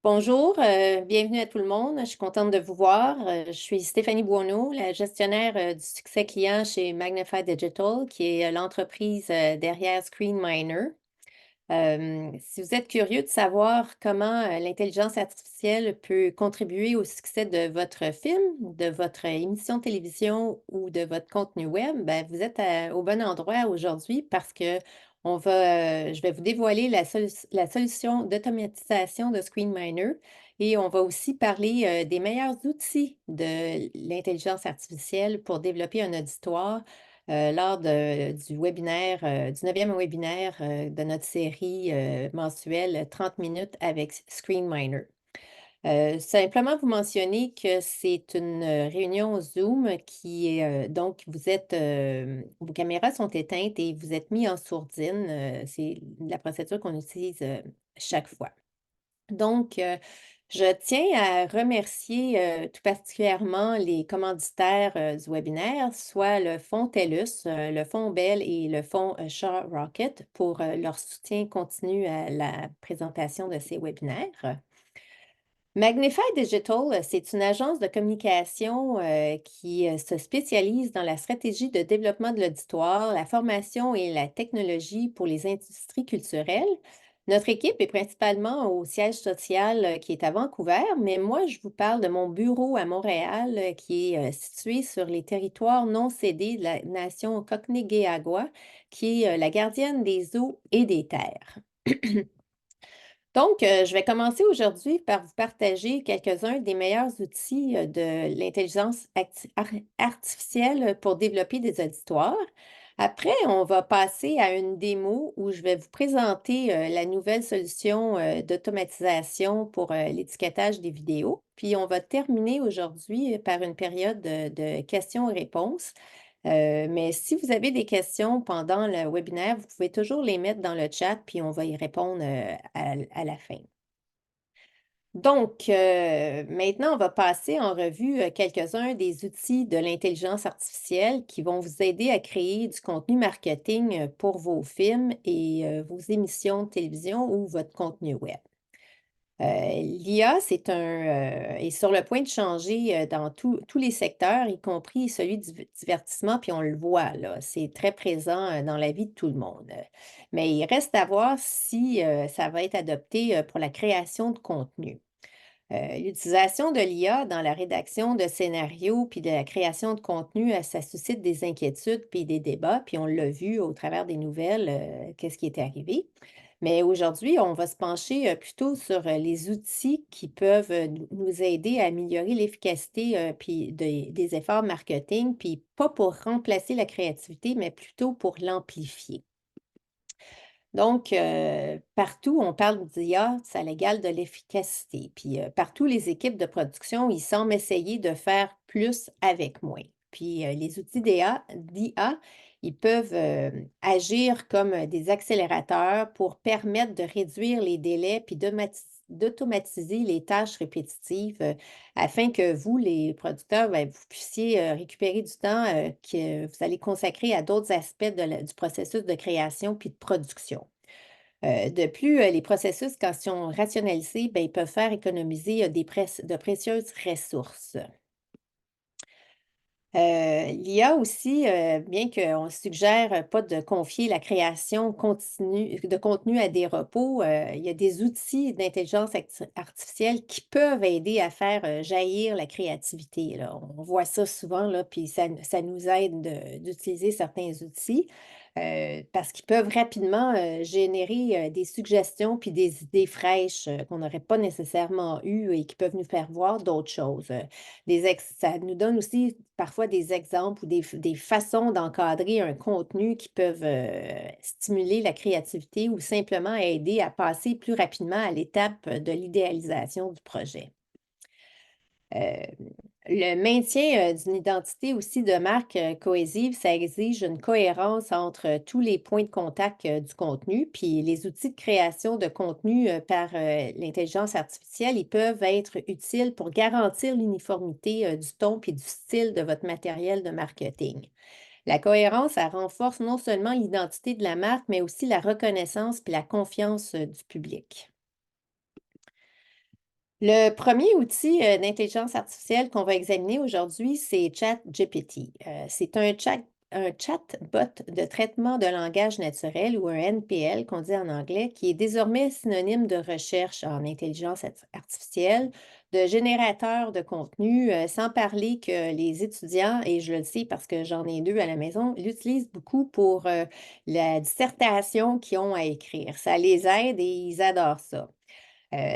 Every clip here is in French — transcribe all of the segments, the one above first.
Bonjour, bienvenue à tout le monde. Je suis contente de vous voir. Je suis Stéphanie Buono, la gestionnaire du succès client chez Magnify Digital, qui est l'entreprise derrière ScreenMiner. Si vous êtes curieux de savoir comment l'intelligence artificielle peut contribuer au succès de votre film, de votre émission de télévision ou de votre contenu web, ben, vous êtes au bon endroit aujourd'hui parce que je vais vous dévoiler la solution d'automatisation de ScreenMiner et on va aussi parler des meilleurs outils de l'intelligence artificielle pour développer un auditoire lors du webinaire, du 9e webinaire de notre série mensuelle 30 minutes avec ScreenMiner. Simplement vous mentionner que c'est une réunion Zoom qui est donc vos caméras sont éteintes et vous êtes mis en sourdine. C'est la procédure qu'on utilise chaque fois. Donc, je tiens à remercier, tout particulièrement les commanditaires, du webinaire, soit le fonds TELUS, le fonds Bell et le fonds, Shaw Rocket pour, leur soutien continu à la présentation de ces webinaires. Magnify Digital, c'est une agence de communication qui se spécialise dans la stratégie de développement de l'auditoire, la formation et la technologie pour les industries culturelles. Notre équipe est principalement au siège social qui est à Vancouver, mais moi, je vous parle de mon bureau à Montréal qui est situé sur les territoires non cédés de la nation Koknegéagua, qui est la gardienne des eaux et des terres. Donc, je vais commencer aujourd'hui par vous partager quelques-uns des meilleurs outils de l'intelligence artificielle pour développer des auditoires. Après, on va passer à une démo où je vais vous présenter la nouvelle solution d'automatisation pour l'étiquetage des vidéos. Puis, on va terminer aujourd'hui par une période de questions-réponses. Mais si vous avez des questions pendant le webinaire, vous pouvez toujours les mettre dans le chat, puis on va y répondre à la fin. Donc, maintenant, on va passer en revue quelques-uns des outils de l'intelligence artificielle qui vont vous aider à créer du contenu marketing pour vos films et vos émissions de télévision ou votre contenu web. L'IA, est sur le point de changer, dans tous les secteurs, y compris celui du divertissement, puis on le voit là, c'est très présent, dans la vie de tout le monde. Mais il reste à voir si, ça va être adopté, pour la création de contenu. L'utilisation de l'IA dans la rédaction de scénarios, puis de la création de contenu, ça suscite des inquiétudes puis des débats, puis on l'a vu au travers des nouvelles, qu'est-ce qui est arrivé. Mais aujourd'hui, on va se pencher plutôt sur les outils qui peuvent nous aider à améliorer l'efficacité puis des efforts marketing, puis pas pour remplacer la créativité, mais plutôt pour l'amplifier. Donc, partout, on parle d'IA, ça l'égale de l'efficacité. Puis, partout, les équipes de production, ils semblent essayer de faire plus avec moins. Puis, les outils d'IA, ils peuvent agir comme des accélérateurs pour permettre de réduire les délais puis d'automatiser les tâches répétitives afin que vous, les producteurs, ben, vous puissiez récupérer du temps que vous allez consacrer à d'autres aspects du processus de création puis de production. De plus, les processus, quand ils sont rationalisés, ben, ils peuvent faire économiser de précieuses ressources. L'IA aussi, bien qu'on suggère pas de confier la création continue de contenu à des repos, il y a des outils d'intelligence artificielle qui peuvent aider à faire, jaillir la créativité, là. On voit ça souvent, là, puis ça nous aide d'utiliser certains outils, parce qu'ils peuvent rapidement, générer, des suggestions puis des idées fraîches, qu'on n'aurait pas nécessairement eues et qui peuvent nous faire voir d'autres choses. Ça nous donne aussi parfois des exemples ou des façons d'encadrer un contenu qui peuvent, stimuler la créativité ou simplement aider à passer plus rapidement à l'étape de l'idéalisation du projet. Hem, le maintien, d'une identité aussi de marque, cohésive, ça exige une cohérence entre tous les points de contact, du contenu. Puis les outils de création de contenu, par, l'intelligence artificielle, ils peuvent être utiles pour garantir l'uniformité, du ton puis du style de votre matériel de marketing. La cohérence, ça renforce non seulement l'identité de la marque, mais aussi la reconnaissance puis la confiance, du public. Le premier outil d'intelligence artificielle qu'on va examiner aujourd'hui, c'est ChatGPT. C'est un chatbot de traitement de langage naturel ou un NPL qu'on dit en anglais, qui est désormais synonyme de recherche en intelligence artificielle, de générateur de contenu, sans parler que les étudiants, et je le sais parce que j'en ai deux à la maison, l'utilisent beaucoup pour la dissertation qu'ils ont à écrire. Ça les aide et ils adorent ça.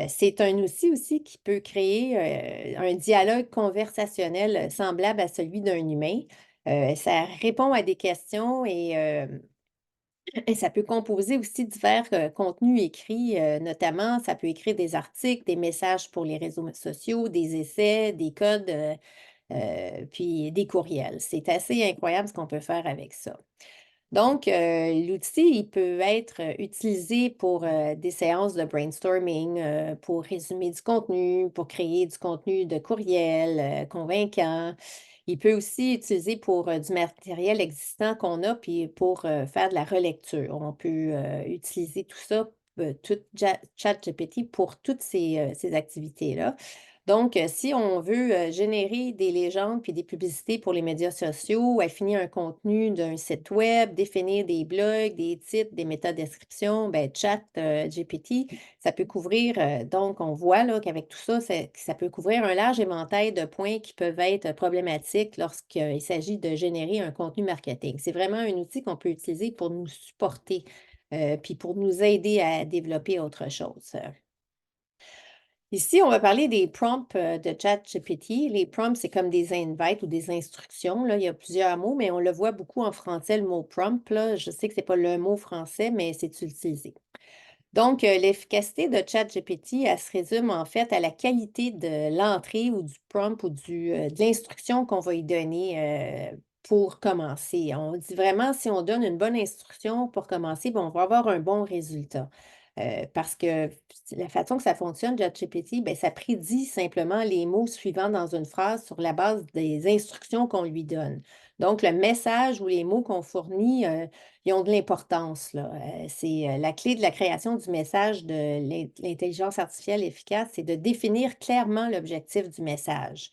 C'est un outil aussi qui peut créer, un dialogue conversationnel semblable à celui d'un humain. Ça répond à des questions et ça peut composer aussi divers, contenus écrits, notamment ça peut écrire des articles, des messages pour les réseaux sociaux, des essais, des codes, puis des courriels. C'est assez incroyable ce qu'on peut faire avec ça. Donc, l'outil, il peut être utilisé pour des séances de brainstorming, pour résumer du contenu, pour créer du contenu de courriel convaincant. Il peut aussi utiliser pour du matériel existant qu'on a, puis pour faire de la relecture. On peut utiliser tout ça, tout ChatGPT pour toutes ces activités-là. Donc, si on veut générer des légendes puis des publicités pour les médias sociaux, affiner un contenu d'un site web, définir des blogs, des titres, des métadescriptions, ben, chat GPT, ça peut couvrir, donc on voit là qu'avec tout ça, ça peut couvrir un large éventail de points qui peuvent être problématiques lorsqu'il s'agit de générer un contenu marketing. C'est vraiment un outil qu'on peut utiliser pour nous supporter, puis pour nous aider à développer autre chose. Ici, on va parler des prompts de ChatGPT. Les prompts, c'est comme des invites ou des instructions, là. Il y a plusieurs mots, mais on le voit beaucoup en français, le mot prompt, là. Je sais que ce n'est pas le mot français, mais c'est utilisé. Donc, l'efficacité de ChatGPT, elle se résume en fait à la qualité de l'entrée ou du prompt ou de l'instruction qu'on va y donner pour commencer. On dit vraiment, si on donne une bonne instruction pour commencer, ben, on va avoir un bon résultat. Parce que la façon que ça fonctionne, ChatGPT, ben, ça prédit simplement les mots suivants dans une phrase sur la base des instructions qu'on lui donne. Donc, le message ou les mots qu'on fournit, ils ont de l'importance, là. C'est, la clé de la création du message de l'intelligence artificielle efficace, c'est de définir clairement l'objectif du message.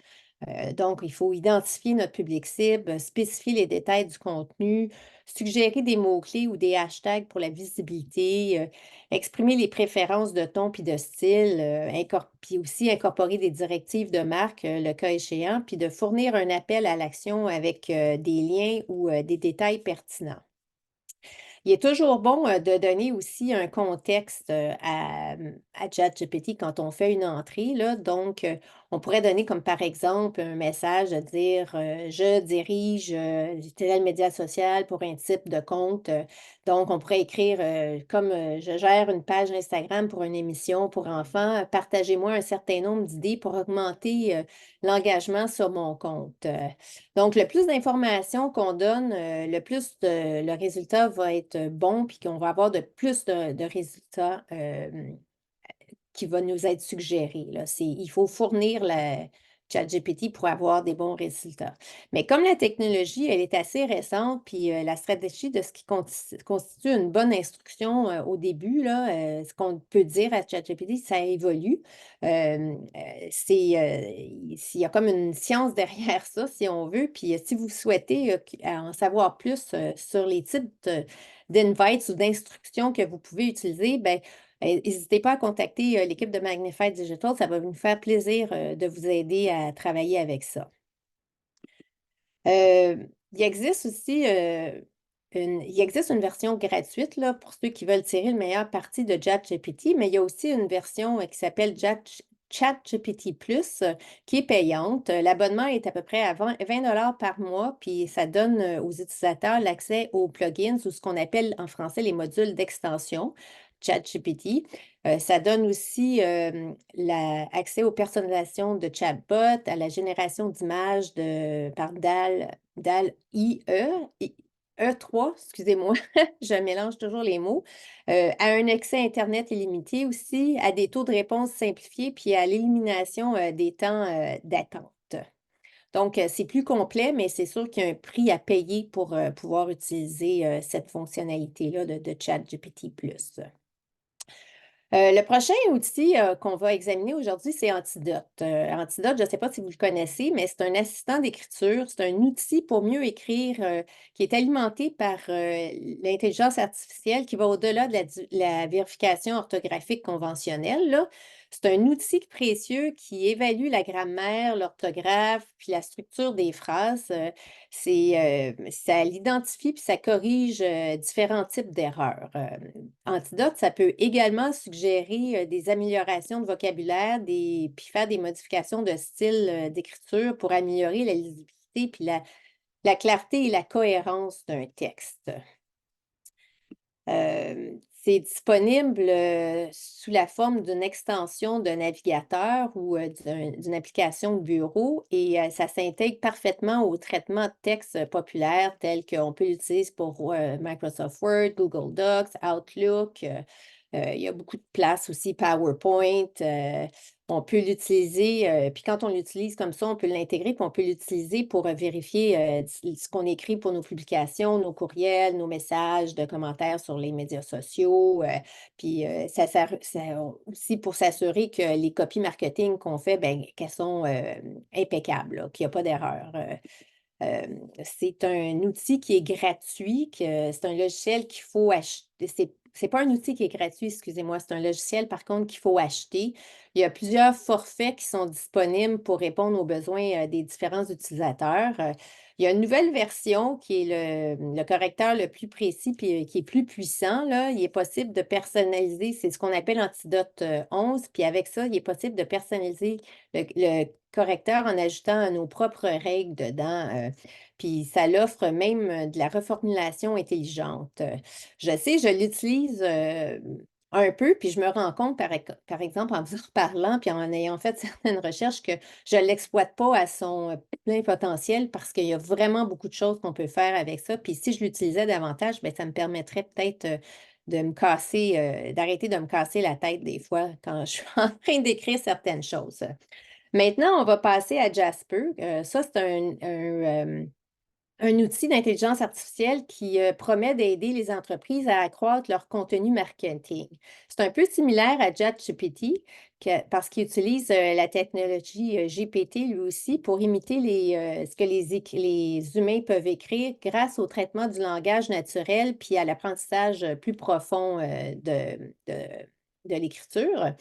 Donc, il faut identifier notre public cible, spécifier les détails du contenu, suggérer des mots-clés ou des hashtags pour la visibilité, exprimer les préférences de ton puis de style, puis aussi incorporer des directives de marque, le cas échéant, puis de fournir un appel à l'action avec, des liens ou, des détails pertinents. Il est toujours bon, de donner aussi un contexte, à ChatGPT quand on fait une entrée, là. Donc, on pourrait donner comme par exemple un message de dire, «Je dirige, tel média social pour un type de compte». Donc on pourrait écrire, comme, «Je gère une page Instagram pour une émission pour enfants, partagez-moi un certain nombre d'idées pour augmenter, l'engagement sur mon compte». Donc, le plus d'informations qu'on donne, le plus le résultat va être bon, puis qu'on va avoir de plus de résultats, qui va nous être suggéré, là. Il faut fournir la ChatGPT pour avoir des bons résultats. Mais comme la technologie, elle est assez récente, puis, la stratégie de ce qui constitue une bonne instruction, au début, là, ce qu'on peut dire à ChatGPT, ça évolue. Il y a comme une science derrière ça, si on veut. Puis, si vous souhaitez, en savoir plus, sur les types d'invites ou d'instructions que vous pouvez utiliser, ben n'hésitez pas à contacter, l'équipe de Magnify Digital, ça va nous faire plaisir, de vous aider à travailler avec ça. Il existe aussi, il existe une version gratuite là, pour ceux qui veulent tirer le meilleur parti de ChatGPT, mais il y a aussi une version, qui s'appelle ChatGPT Plus, qui est payante. L'abonnement est à peu près à 20 par mois, puis ça donne, aux utilisateurs l'accès aux plugins ou ce qu'on appelle en français les modules d'extension ChatGPT. Ça donne aussi, accès aux personnalisations de chatbot, à la génération d'images par E3, excusez-moi, je mélange toujours les mots, à un accès internet illimité aussi, à des taux de réponse simplifiés, puis à l'élimination, des temps, d'attente. Donc, c'est plus complet, mais c'est sûr qu'il y a un prix à payer pour, pouvoir utiliser, cette fonctionnalité-là de ChatGPT Plus. Le prochain outil qu'on va examiner aujourd'hui, c'est Antidote. Antidote, je ne sais pas si vous le connaissez, mais c'est un assistant d'écriture. C'est un outil pour mieux écrire qui est alimenté par l'intelligence artificielle qui va au-delà de la vérification orthographique conventionnelle, là. C'est un outil précieux qui évalue la grammaire, l'orthographe, puis la structure des phrases. Ça l'identifie puis ça corrige différents types d'erreurs. Antidote, ça peut également suggérer des améliorations de vocabulaire, puis faire des modifications de style d'écriture pour améliorer la lisibilité puis la clarté et la cohérence d'un texte. C'est disponible sous la forme d'une extension de navigateur ou d'une application de bureau et ça s'intègre parfaitement au traitement de texte populaire tel qu'on peut l'utiliser pour Microsoft Word, Google Docs, Outlook. Il y a beaucoup de place aussi, PowerPoint. On peut l'utiliser, puis quand on l'utilise comme ça, on peut l'intégrer, puis on peut l'utiliser pour vérifier ce qu'on écrit pour nos publications, nos courriels, nos messages de commentaires sur les médias sociaux. Puis ça sert aussi pour s'assurer que les copies marketing qu'on fait, ben, qu'elles sont impeccables, là, qu'il n'y a pas d'erreur. C'est un outil qui est gratuit, c'est un logiciel qu'il faut acheter. C'est pas un outil qui est gratuit, excusez-moi, c'est un logiciel par contre qu'il faut acheter. Il y a plusieurs forfaits qui sont disponibles pour répondre aux besoins des différents utilisateurs. Il y a une nouvelle version qui est le correcteur le plus précis puis qui est plus puissant, là. Il est possible de personnaliser, c'est ce qu'on appelle Antidote 11, puis avec ça, il est possible de personnaliser le correcteur en ajoutant nos propres règles dedans. Puis ça l'offre même de la reformulation intelligente. Je sais, je l'utilise un peu, puis je me rends compte, par exemple, en vous parlant, puis en ayant fait certaines recherches, que je ne l'exploite pas à son plein potentiel parce qu'il y a vraiment beaucoup de choses qu'on peut faire avec ça. Puis si je l'utilisais davantage, bien, ça me permettrait peut-être de me casser, d'arrêter de me casser la tête des fois quand je suis en train d'écrire certaines choses. Maintenant, on va passer à Jasper. Ça, c'est un outil d'intelligence artificielle qui promet d'aider les entreprises à accroître leur contenu marketing. C'est un peu similaire à ChatGPT parce qu'il utilise la technologie GPT lui aussi pour imiter ce que les humains peuvent écrire grâce au traitement du langage naturel puis à l'apprentissage plus profond de l'écriture.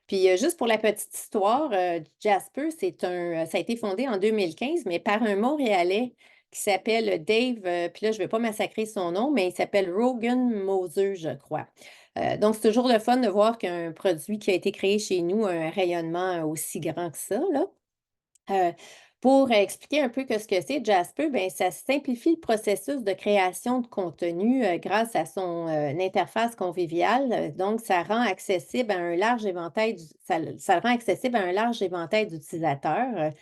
Puis juste pour la petite histoire, Jasper, ça a été fondé en 2015, mais par un Montréalais qui s'appelle Dave, puis là, je ne vais pas massacrer son nom, mais il s'appelle Rogan Moser, je crois. Donc, c'est toujours le fun de voir qu'un produit qui a été créé chez nous a un rayonnement aussi grand que ça, là. Heu, pour expliquer un peu que ce que c'est Jasper, ben ça simplifie le processus de création de contenu, grâce à son, interface conviviale. Donc ça rend accessible à un large éventail ça le rend accessible à un large éventail d'utilisateurs.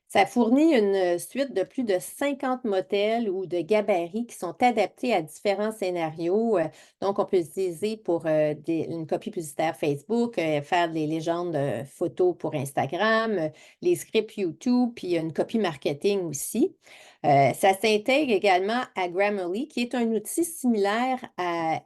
Ça fournit une suite de plus de 50 modèles ou de gabarits qui sont adaptés à différents scénarios. Donc, on peut l'utiliser pour une copie publicitaire Facebook, faire des légendes photos pour Instagram, les scripts YouTube, puis une copie marketing aussi. Ça s'intègre également à Grammarly, qui est un outil similaire à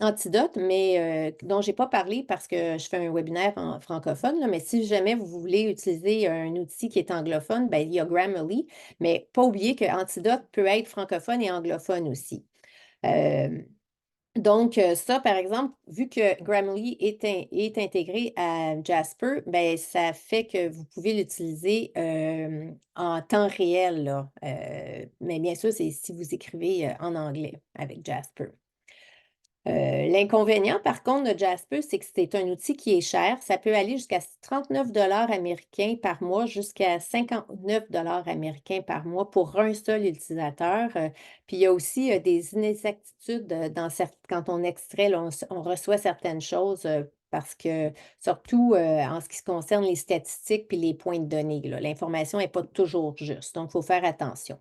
Antidote, mais dont je n'ai pas parlé parce que je fais un webinaire en francophone, là, mais si jamais vous voulez utiliser un outil qui est anglophone, ben, il y a Grammarly, mais pas oublier que Antidote peut être francophone et anglophone aussi. Donc, ça, par exemple, vu que Grammarly est intégré à Jasper, ben, ça fait que vous pouvez l'utiliser en temps réel, là. Mais bien sûr, c'est si vous écrivez en anglais avec Jasper. L'inconvénient, par contre, de Jasper, c'est que c'est un outil qui est cher. Ça peut aller jusqu'à 39 américains par mois, jusqu'à 59 américains par mois pour un seul utilisateur. Puis il y a aussi des inexactitudes quand on extrait, là, on reçoit certaines choses parce que, surtout en ce qui se concerne les statistiques puis les points de données, là, l'information n'est pas toujours juste. Donc, il faut faire attention.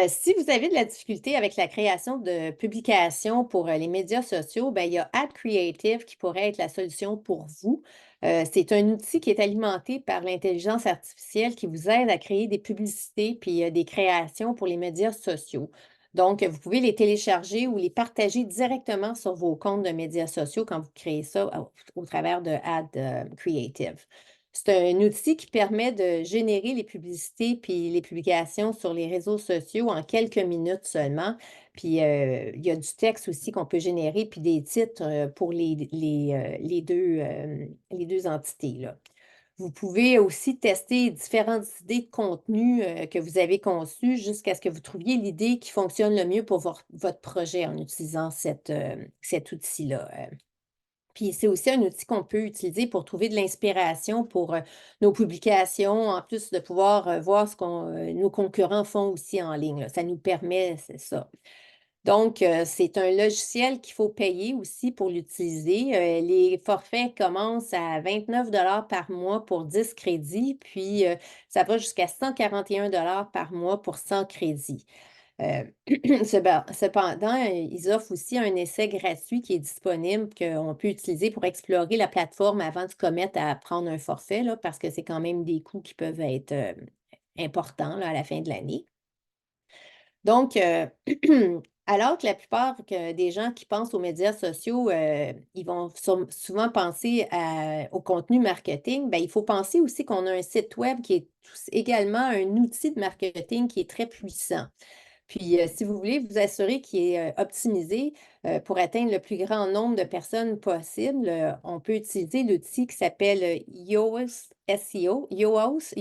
Si vous avez de la difficulté avec la création de publications pour les médias sociaux, ben, il y a Ad Creative qui pourrait être la solution pour vous. C'est un outil qui est alimenté par l'intelligence artificielle qui vous aide à créer des publicités puis des créations pour les médias sociaux. Donc, vous pouvez les télécharger ou les partager directement sur vos comptes de médias sociaux quand vous créez ça au travers de Ad Creative. C'est un outil qui permet de générer les publicités puis les publications sur les réseaux sociaux en quelques minutes seulement. Puis, il y a du texte aussi qu'on peut générer, puis des titres pour les deux entités, là. Vous pouvez aussi tester différentes idées de contenu que vous avez conçues jusqu'à ce que vous trouviez l'idée qui fonctionne le mieux pour votre projet en utilisant cet outil-là. Puis c'est aussi un outil qu'on peut utiliser pour trouver de l'inspiration pour nos publications, en plus de pouvoir voir ce que nos concurrents font aussi en ligne, là. Ça nous permet, c'est ça. Donc, c'est un logiciel qu'il faut payer aussi pour l'utiliser. Les forfaits commencent à 29 par mois pour 10 crédits, puis ça va jusqu'à 141 par mois pour 100 crédits. Cependant, ils offrent aussi un essai gratuit qui est disponible, qu'on peut utiliser pour explorer la plateforme avant de commettre à prendre un forfait, là, parce que c'est quand même des coûts qui peuvent être importants là, à la fin de l'année. Donc, alors que la plupart des gens qui pensent aux médias sociaux, ils vont souvent penser au contenu marketing, ben, il faut penser aussi qu'on a un site web qui est également un outil de marketing qui est très puissant. Puis, si vous voulez vous assurer qu'il est optimisé pour atteindre le plus grand nombre de personnes possible, on peut utiliser l'outil qui s'appelle Yoast SEO, Yoast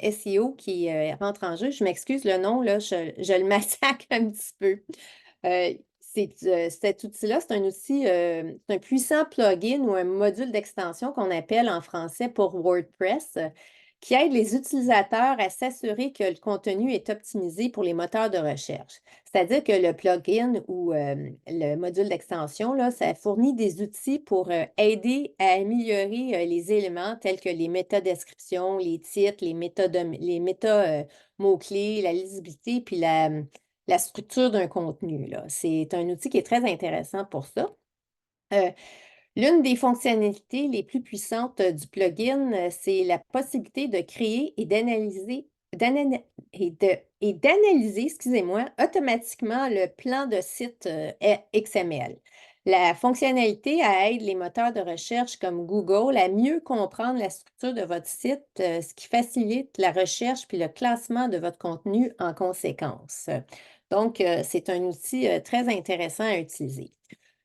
SEO qui rentre en jeu. Je m'excuse, le nom, là, je le massacre un petit peu. Cet outil-là, c'est un outil, c'est un puissant plugin ou un module d'extension qu'on appelle en français pour WordPress, qui aide les utilisateurs à s'assurer que le contenu est optimisé pour les moteurs de recherche. C'est-à-dire que le plugin ou le module d'extension, là, ça fournit des outils pour aider à améliorer les éléments tels que les métadescriptions, les titres, les mots-clés, la lisibilité, puis la structure d'un contenu, là. C'est un outil qui est très intéressant pour ça. Euh, L'une des fonctionnalités les plus puissantes du plugin, c'est la possibilité de créer et d'analyser, excusez-moi, automatiquement le plan de site XML. La fonctionnalité aide les moteurs de recherche comme Google à mieux comprendre la structure de votre site, ce qui facilite la recherche puis le classement de votre contenu en conséquence. Donc, c'est un outil très intéressant à utiliser.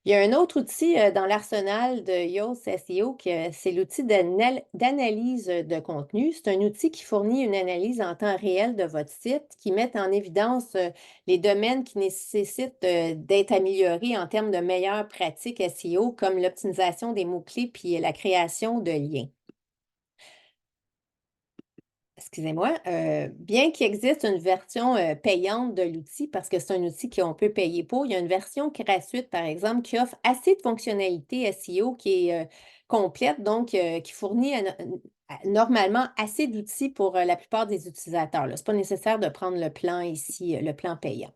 Il y a un autre outil dans l'arsenal de Yoast SEO, c'est l'outil d'analyse de contenu. C'est un outil qui fournit une analyse en temps réel de votre site, qui met en évidence les domaines qui nécessitent d'être améliorés en termes de meilleures pratiques SEO, comme l'optimisation des mots-clés puis la création de liens. Excusez-moi, bien qu'il existe une version payante de l'outil, parce que c'est un outil qu'on peut payer pour, il y a une version gratuite, par exemple, qui offre assez de fonctionnalités SEO qui est complète, donc qui fournit normalement assez d'outils pour la plupart des utilisateurs. Ce n'est pas nécessaire de prendre le plan ici, le plan payant.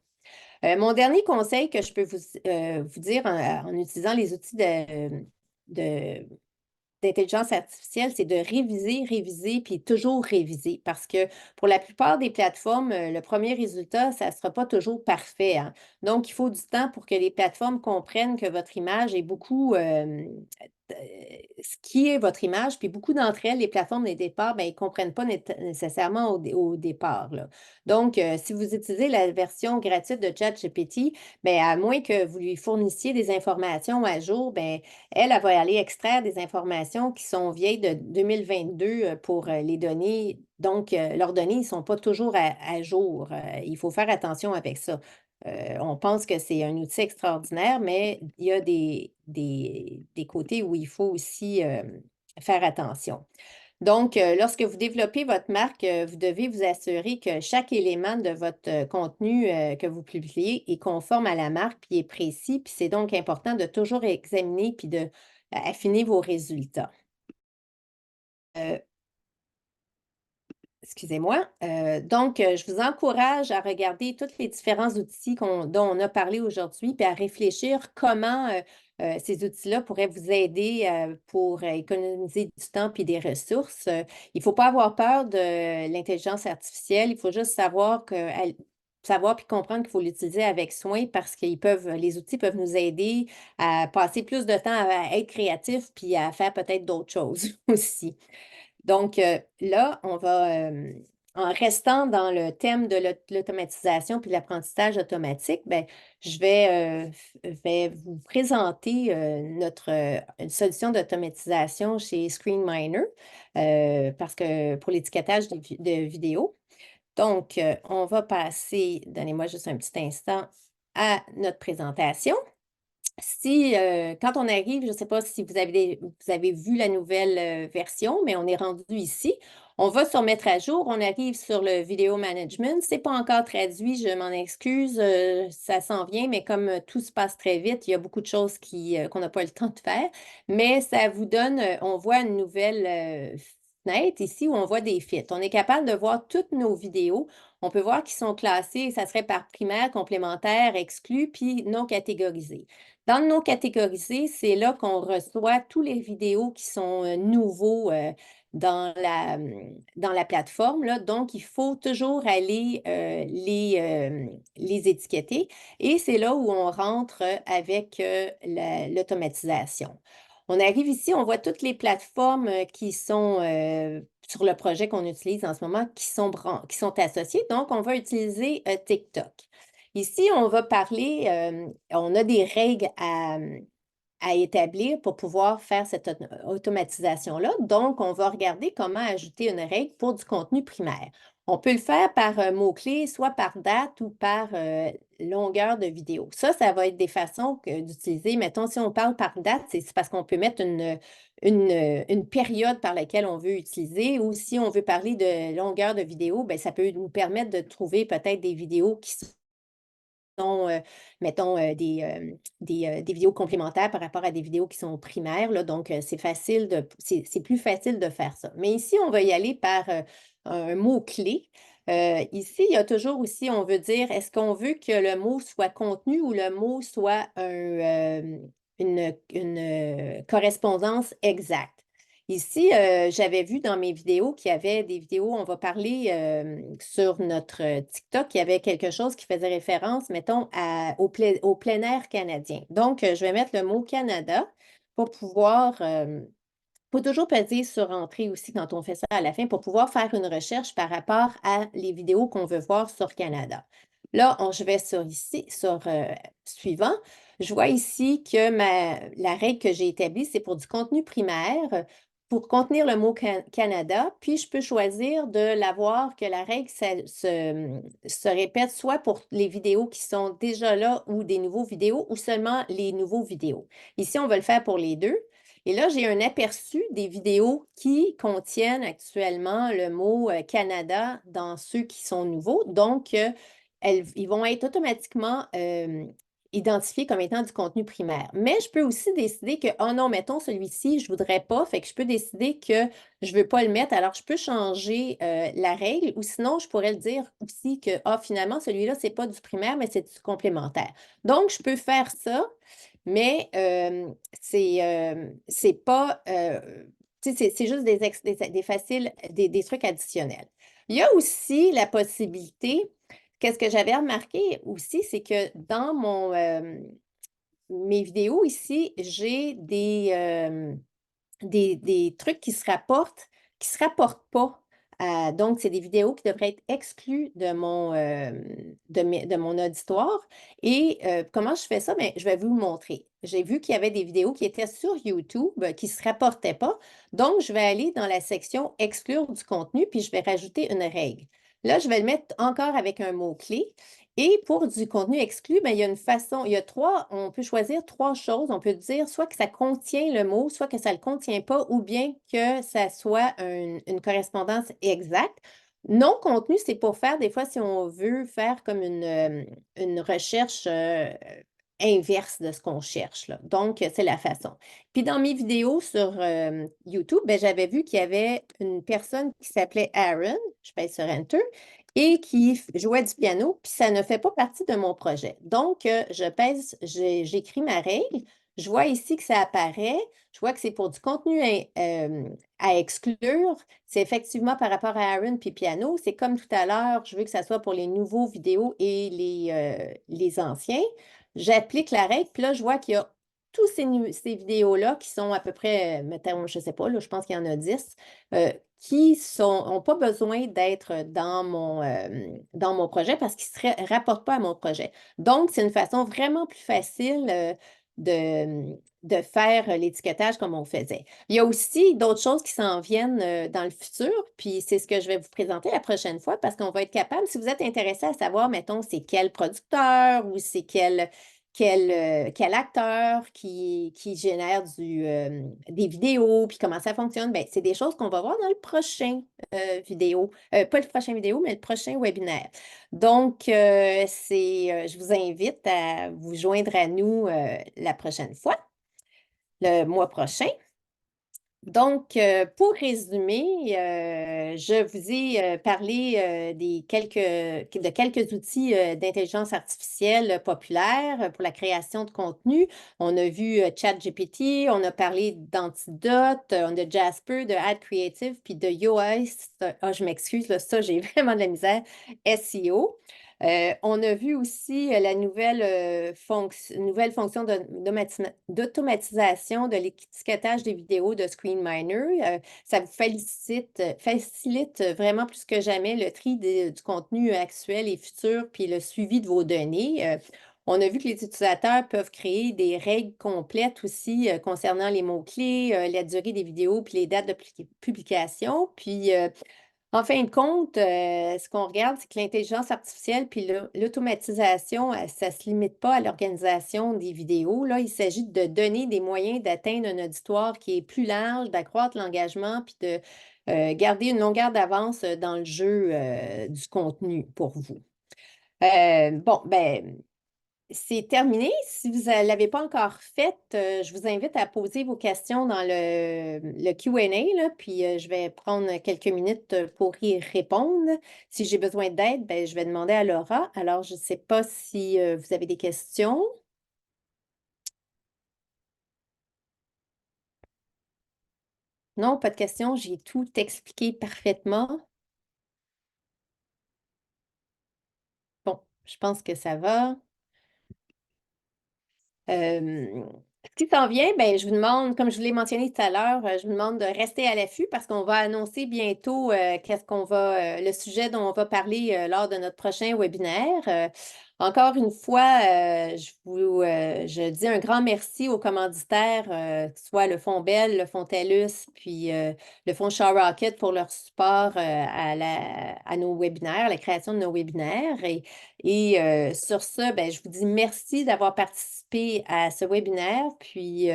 Mon dernier conseil que je peux vous dire en utilisant les outils d'intelligence artificielle, c'est de réviser, réviser, puis toujours réviser. Parce que pour la plupart des plateformes, le premier résultat, ça ne sera pas toujours parfait, hein. Donc, il faut du temps pour que les plateformes comprennent que votre image est beaucoup ce qui est votre image. Puis beaucoup d'entre elles, les plateformes des départs, ben, ils ne comprennent pas nécessairement au départ, là. Donc, si vous utilisez la version gratuite de ChatGPT, ben, à moins que vous lui fournissiez des informations à jour, ben, elle va aller extraire des informations qui sont vieilles de 2022 pour les données. Donc, leurs données ne sont pas toujours à jour. Il faut faire attention avec ça. On pense que c'est un outil extraordinaire, mais il y a des côtés où il faut aussi faire attention. Donc, lorsque vous développez votre marque, vous devez vous assurer que chaque élément de votre contenu que vous publiez est conforme à la marque, puis est précis. Puis c'est donc important de toujours examiner puis de affiner vos résultats. Euh, Excusez-moi. Donc, je vous encourage à regarder tous les différents outils dont on a parlé aujourd'hui, puis à réfléchir comment ces outils-là pourraient vous aider pour économiser du temps puis des ressources. Il ne faut pas avoir peur de l'intelligence artificielle. Il faut juste savoir qu'elle savoir puis comprendre qu'il faut l'utiliser avec soin parce les outils peuvent nous aider à passer plus de temps à être créatifs puis à faire peut-être d'autres choses aussi. Donc, là, en restant dans le thème de l'automatisation puis de l'apprentissage automatique, ben, je vais vous présenter, une solution d'automatisation chez ScreenMiner, parce que pour l'étiquetage de vidéos. Donc, on va passer, donnez-moi juste un petit instant, à notre présentation. Quand on arrive, je ne sais pas si vous avez vu la nouvelle version, mais on est rendu ici. On va se remettre à jour. On arrive sur le vidéo management. Ce n'est pas encore traduit, je m'en excuse. Ça s'en vient, mais comme tout se passe très vite, il y a beaucoup de choses qu'on n'a pas le temps de faire. Mais ça vous donne, on voit une nouvelle fenêtre ici où on voit des fits. On est capable de voir toutes nos vidéos. On peut voir qu'ils sont classés, ça serait par primaire, complémentaire, exclu, puis non catégorisés. Dans le non catégorisé, c'est là qu'on reçoit tous les vidéos qui sont nouveaux dans la plateforme, là. Donc, il faut toujours aller les étiqueter et c'est là où on rentre avec l'automatisation. On arrive ici, on voit toutes les plateformes qui sont sur le projet qu'on utilise en ce moment, qui sont associées. Donc, on va utiliser TikTok. Ici, on va parler, on a des règles à établir pour pouvoir faire cette automatisation-là. Donc, on va regarder comment ajouter une règle pour du contenu primaire. On peut le faire par mot-clé, soit par date ou par longueur de vidéo. Ça va être des façons d'utiliser. Mettons, si on parle par date, c'est parce qu'on peut mettre une période par laquelle on veut utiliser, ou si on veut parler de longueur de vidéo, bien, ça peut nous permettre de trouver peut-être des vidéos qui sont, mettons, des vidéos complémentaires par rapport à des vidéos qui sont primaires, là. Donc, c'est plus facile de faire ça. Mais ici, on va y aller par un mot-clé. Ici, il y a toujours aussi, on veut dire, est-ce qu'on veut que le mot soit contenu ou le mot soit une correspondance exacte? Ici, j'avais vu dans mes vidéos qu'il y avait des vidéos, on va parler sur notre TikTok, il y avait quelque chose qui faisait référence, mettons, au plein air canadien. Donc, je vais mettre le mot Canada pour pouvoir, faut toujours peser sur entrée aussi quand on fait ça à la fin pour pouvoir faire une recherche par rapport à les vidéos qu'on veut voir sur Canada. Là, je vais sur ici, sur suivant. Je vois ici que la règle que j'ai établie, c'est pour du contenu primaire, pour contenir le mot Canada, puis je peux choisir de l'avoir que la règle se répète soit pour les vidéos qui sont déjà là ou des nouveaux vidéos ou seulement les nouveaux vidéos. Ici, on va le faire pour les deux. Et là, j'ai un aperçu des vidéos qui contiennent actuellement le mot Canada dans ceux qui sont nouveaux. Donc, ils vont être automatiquement identifiés comme étant du contenu primaire. Mais je peux aussi décider que, oh non, mettons celui-ci, je ne voudrais pas, fait que je peux décider que je ne veux pas le mettre. Alors, je peux changer la règle ou sinon, je pourrais le dire aussi que, ah, finalement, celui-là, ce n'est pas du primaire, mais c'est du complémentaire. Donc, je peux faire ça. Mais c'est pas, tu sais, c'est juste des faciles, des trucs additionnels. Il y a aussi la possibilité, qu'est-ce que j'avais remarqué aussi, c'est que dans mes vidéos ici, j'ai des trucs qui se rapportent pas. Donc, c'est des vidéos qui devraient être exclues de mon auditoire. Et comment je fais ça? Bien, je vais vous le montrer. J'ai vu qu'il y avait des vidéos qui étaient sur YouTube qui ne se rapportaient pas. Donc, je vais aller dans la section exclure du contenu, puis je vais rajouter une règle. Là, je vais le mettre encore avec un mot-clé. Et pour du contenu exclu, bien, il y a une façon, on peut choisir trois choses. On peut dire soit que ça contient le mot, soit que ça ne le contient pas, ou bien que ça soit une correspondance exacte. Non contenu, c'est pour faire, des fois, si on veut faire comme une recherche inverse de ce qu'on cherche, là. Donc, c'est la façon. Puis dans mes vidéos sur YouTube, ben, j'avais vu qu'il y avait une personne qui s'appelait Aaron, je pèse sur Enter, et qui jouait du piano, puis ça ne fait pas partie de mon projet. Donc, j'écris ma règle, Je vois ici que ça apparaît. Je vois que c'est pour du contenu à exclure. C'est effectivement par rapport à Aaron puis Piano. C'est comme tout à l'heure, je veux que ça soit pour les nouveaux vidéos et les anciens. J'applique la règle, puis là, je vois qu'il y a tous ces vidéos-là qui sont à peu près, mettons, je ne sais pas, là, je pense qu'il y en a 10, qui n'ont pas besoin d'être dans mon projet parce qu'ils ne se rapportent pas à mon projet. Donc, c'est une façon vraiment plus facile de faire l'étiquetage comme on faisait. Il y a aussi d'autres choses qui s'en viennent dans le futur, puis c'est ce que je vais vous présenter la prochaine fois parce qu'on va être capable, si vous êtes intéressé à savoir, mettons, c'est quel producteur ou c'est quel acteur qui génère des vidéos, puis comment ça fonctionne, ben, c'est des choses qu'on va voir dans le prochain vidéo. Pas le prochain vidéo, mais le prochain webinaire. Donc, je vous invite à vous joindre à nous la prochaine fois, le mois prochain. Donc, pour résumer, je vous ai parlé de quelques outils d'intelligence artificielle populaires pour la création de contenu. On a vu ChatGPT, on a parlé d'Antidote, on a Jasper, de Ad Creative, puis de Yoast. Ah, je m'excuse, là, ça, j'ai vraiment de la misère. SEO. On a vu aussi la nouvelle fonction d'automatisation de l'étiquetage des vidéos de ScreenMiner. Ça vous facilite vraiment plus que jamais le tri du contenu actuel et futur, puis le suivi de vos données. On a vu que les utilisateurs peuvent créer des règles complètes aussi concernant les mots-clés, la durée des vidéos, puis les dates de publication. Puis en fin de compte, ce qu'on regarde, c'est que l'intelligence artificielle puis l'automatisation, ça ne se limite pas à l'organisation des vidéos. Là, il s'agit de donner des moyens d'atteindre un auditoire qui est plus large, d'accroître l'engagement, puis de garder une longueur d'avance dans le jeu du contenu pour vous. Bon, ben, c'est terminé. Si vous ne l'avez pas encore fait, je vous invite à poser vos questions dans le Q&A, là, puis je vais prendre quelques minutes pour y répondre. Si j'ai besoin d'aide, ben, je vais demander à Laura. Alors, je ne sais pas si vous avez des questions. Non, pas de questions. J'ai tout expliqué parfaitement. Bon, je pense que ça va. Euh, Ce qui s'en vient, ben, je vous demande, comme je vous l'ai mentionné tout à l'heure, je vous demande de rester à l'affût parce qu'on va annoncer bientôt le sujet dont on va parler lors de notre prochain webinaire. Encore une fois, je dis un grand merci aux commanditaires, que ce soit le Fonds Bell, le Fonds TELUS, puis le Fonds Shaw Rocket pour leur support à nos webinaires, à la création de nos webinaires. Et sur ça, ben, je vous dis merci d'avoir participé à ce webinaire. Puis,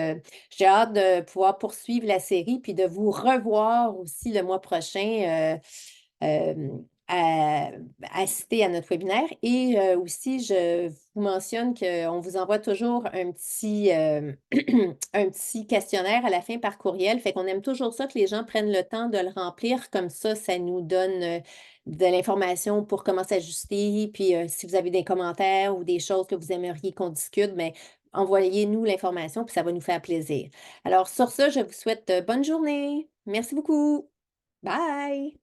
j'ai hâte de pouvoir poursuivre la série puis de vous revoir aussi le mois prochain euh, à assister à notre webinaire. Et aussi, je vous mentionne qu'on vous envoie toujours un petit questionnaire à la fin par courriel. Fait qu'on aime toujours ça que les gens prennent le temps de le remplir. Comme ça nous donne de l'information pour comment s'ajuster. Puis si vous avez des commentaires ou des choses que vous aimeriez qu'on discute, bien, envoyez-nous l'information, puis ça va nous faire plaisir. Alors, sur ce, je vous souhaite bonne journée. Merci beaucoup. Bye!